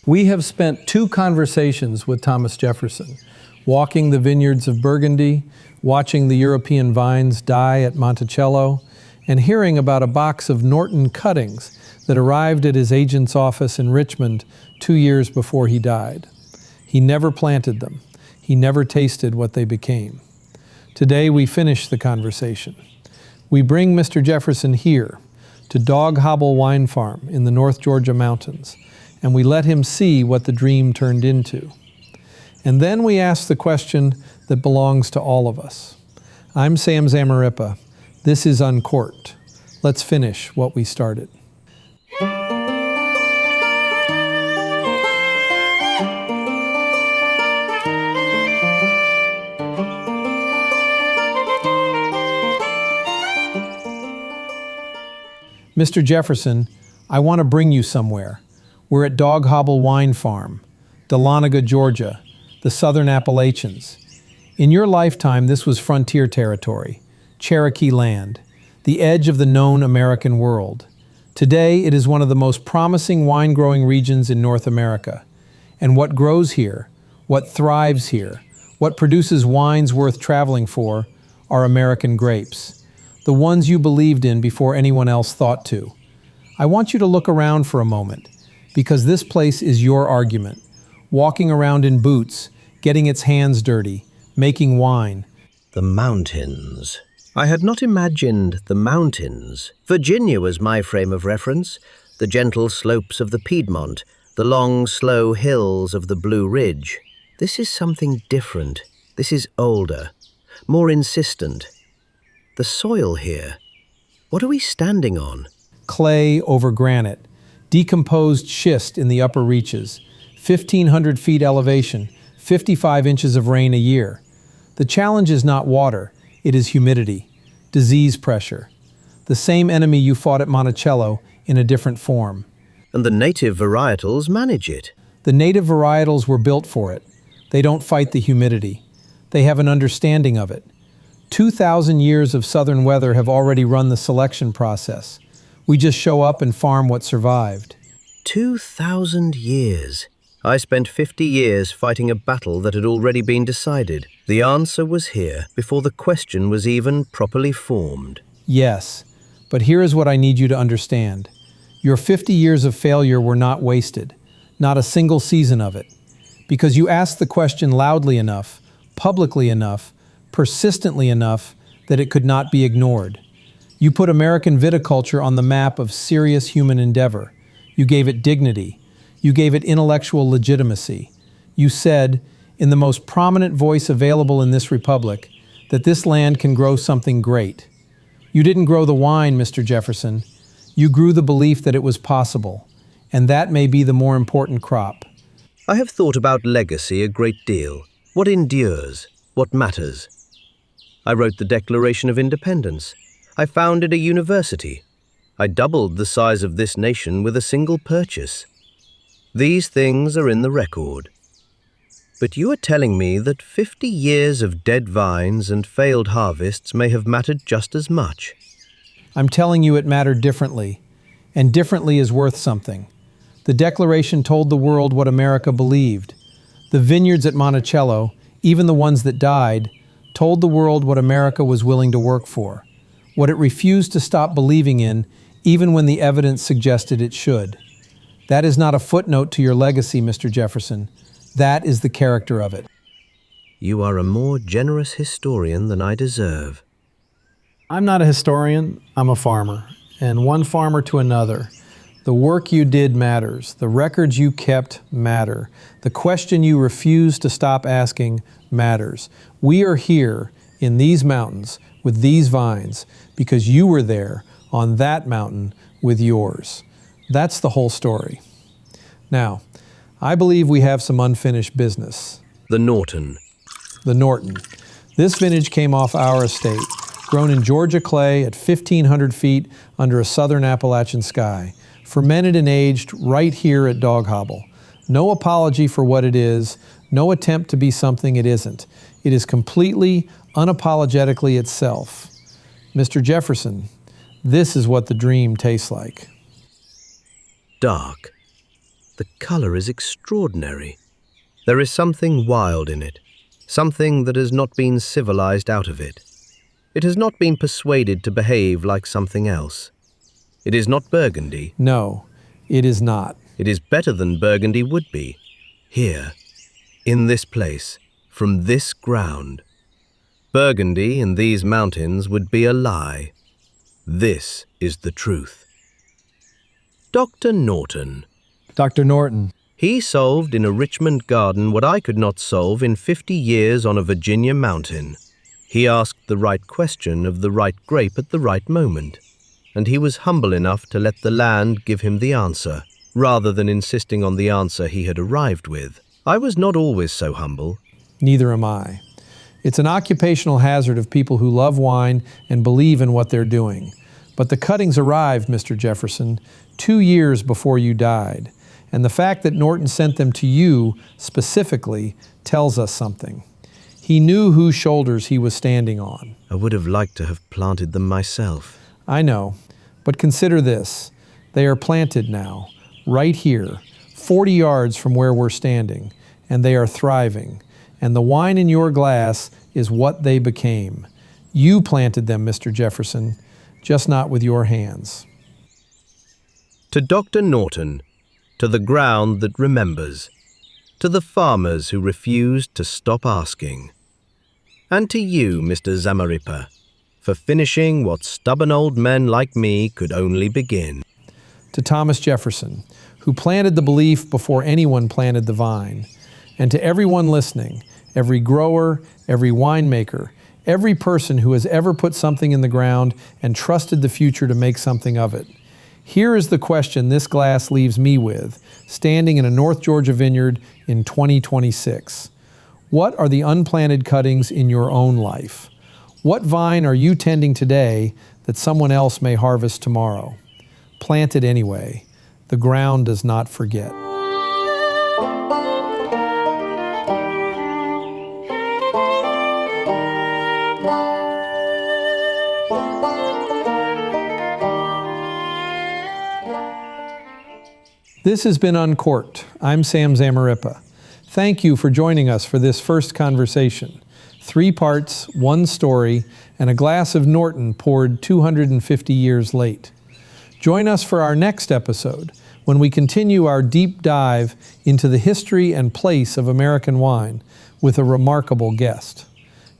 We have spent 2 conversations with Thomas Jefferson, walking the vineyards of Burgundy, watching the European vines die at Monticello, and hearing about a box of Norton cuttings that arrived at his agent's office in Richmond 2 years before he died. He never planted them. He never tasted what they became. Today we finish the conversation. We bring Mr. Jefferson here to Doghobble Wine Farm in the North Georgia mountains, and we let him see what the dream turned into. And then we ask the question that belongs to all of us. I'm Sam Zamarripa. This is Uncorked. Let's finish what we started. Mr. Jefferson, I want to bring you somewhere. We're at Doghobble Wine Farm, Dahlonega, Georgia, the Southern Appalachians. In your lifetime, this was frontier territory, Cherokee land, the edge of the known American world. Today, it is one of the most promising wine-growing regions in North America. And what grows here, what thrives here, what produces wines worth traveling for, are American grapes, the ones you believed in before anyone else thought to. I want you to look around for a moment, because this place is your argument. Walking around in boots, getting its hands dirty, making wine. The mountains. I had not imagined the mountains. Virginia was my frame of reference. The gentle slopes of the Piedmont, the long, slow hills of the Blue Ridge. This is something different. This is older, more insistent. The soil here. What are we standing on? Clay over granite, decomposed schist in the upper reaches, 1,500 feet elevation, 55 inches of rain a year. The challenge is not water, it is humidity, disease pressure. The same enemy you fought at Monticello in a different form. And the native varietals manage it. The native varietals were built for it. They don't fight the humidity. They have an understanding of it. 2,000 years of southern weather have already run the selection process. We just show up and farm what survived. 2,000 years. I spent 50 years fighting a battle that had already been decided. The answer was here before the question was even properly formed. Yes, but here is what I need you to understand. Your 50 years of failure were not wasted, not a single season of it, because you asked the question loudly enough, publicly enough, persistently enough that it could not be ignored. You put American viticulture on the map of serious human endeavor. You gave it dignity. You gave it intellectual legitimacy. You said, in the most prominent voice available in this republic, that this land can grow something great. You didn't grow the wine, Mr. Jefferson. You grew the belief that it was possible, and that may be the more important crop. I have thought about legacy a great deal. What endures? What matters? I wrote the Declaration of Independence. I founded a university. I doubled the size of this nation with a single purchase. These things are in the record. But you are telling me that 50 years of dead vines and failed harvests may have mattered just as much. I'm telling you it mattered differently, and differently is worth something. The Declaration told the world what America believed. The vineyards at Monticello, even the ones that died, told the world what America was willing to work for, what it refused to stop believing in, even when the evidence suggested it should. That is not a footnote to your legacy, Mr. Jefferson. That is the character of it. You are a more generous historian than I deserve. I'm not a historian, I'm a farmer, and one farmer to another. The work you did matters. The records you kept matter. The question you refused to stop asking matters. We are here in these mountains with these vines because you were there on that mountain with yours. That's the whole story. Now, I believe we have some unfinished business. The Norton. The Norton. This vintage came off our estate, grown in Georgia clay at 1,500 feet under a southern Appalachian sky, fermented and aged right here at Doghobble. No apology for what it is, no attempt to be something it isn't. It is completely, unapologetically itself. Mr. Jefferson, this is what the dream tastes like. Dark. The color is extraordinary. There is something wild in it, something that has not been civilized out of it. It has not been persuaded to behave like something else. It is not Burgundy. No, it is not. It is better than Burgundy would be. Here, in this place, from this ground. Burgundy in these mountains would be a lie. This is the truth. Dr. Norton. Dr. Norton. He solved in a Richmond garden what I could not solve in 50 years on a Virginia mountain. He asked the right question of the right grape at the right moment, and he was humble enough to let the land give him the answer, rather than insisting on the answer he had arrived with. I was not always so humble. Neither am I. It's an occupational hazard of people who love wine and believe in what they're doing. But the cuttings arrived, Mr. Jefferson, 2 years before you died. And the fact that Norton sent them to you specifically tells us something. He knew whose shoulders he was standing on. I would have liked to have planted them myself. I know, but consider this. They are planted now, right here, 40 yards from where we're standing, and they are thriving. And the wine in your glass is what they became. You planted them, Mr. Jefferson, just not with your hands. To Dr. Norton, to the ground that remembers, to the farmers who refused to stop asking, and to you, Mr. Zamarripa, for finishing what stubborn old men like me could only begin. To Thomas Jefferson, who planted the belief before anyone planted the vine, and to everyone listening, every grower, every winemaker, every person who has ever put something in the ground and trusted the future to make something of it. Here is the question this glass leaves me with, standing in a North Georgia vineyard in 2026. What are the unplanted cuttings in your own life? What vine are you tending today that someone else may harvest tomorrow? Plant it anyway. The ground does not forget. This has been Uncorked. I'm Sam Zamarripa. Thank you for joining us for this first conversation. 3 parts, 1 story, and a glass of Norton poured 250 years late. Join us for our next episode when we continue our deep dive into the history and place of American wine with a remarkable guest.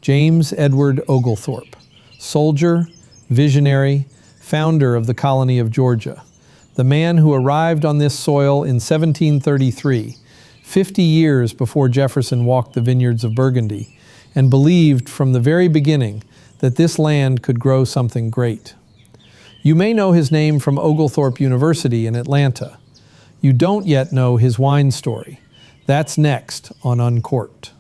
James Edward Oglethorpe, soldier, visionary, founder of the colony of Georgia. The man who arrived on this soil in 1733, 50 years before Jefferson walked the vineyards of Burgundy, and believed from the very beginning that this land could grow something great. You may know his name from Oglethorpe University in Atlanta. You don't yet know his wine story. That's next on Uncorked.